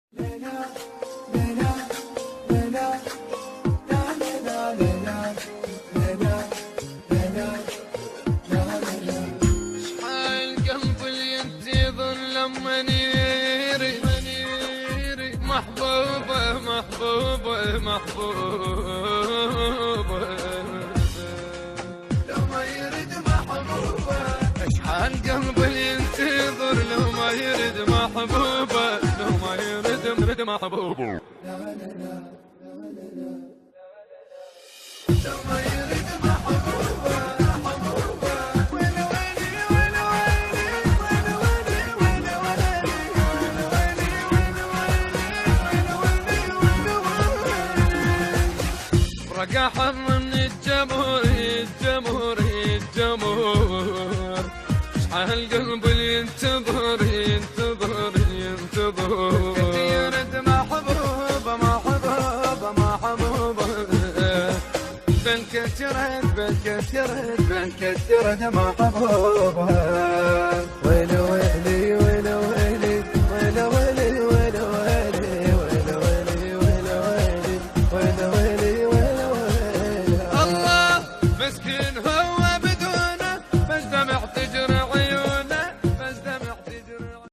شحال قلبي ينتظر لما يري محبوبة محبوبة محبوبة لما يرد محبوبة. شحال قلبي ينتظر لو ما يرد محبوبة، لو ما يرد محبوبة، لو ما يرد محبوبة. رقع من الجمهور الجمهور الجمهور، شحال قلبي ينتظر ينتظر ينتظر يرد محبوبة محبوبة محبوبة. بنكسرت بنكسرت بنكسرت محبوبة. ويلي ويلي ويلي ويلي ويلي ويلي ويلي ويلي ويلي ويلي ويلي ويلي ويلي. الله مسكين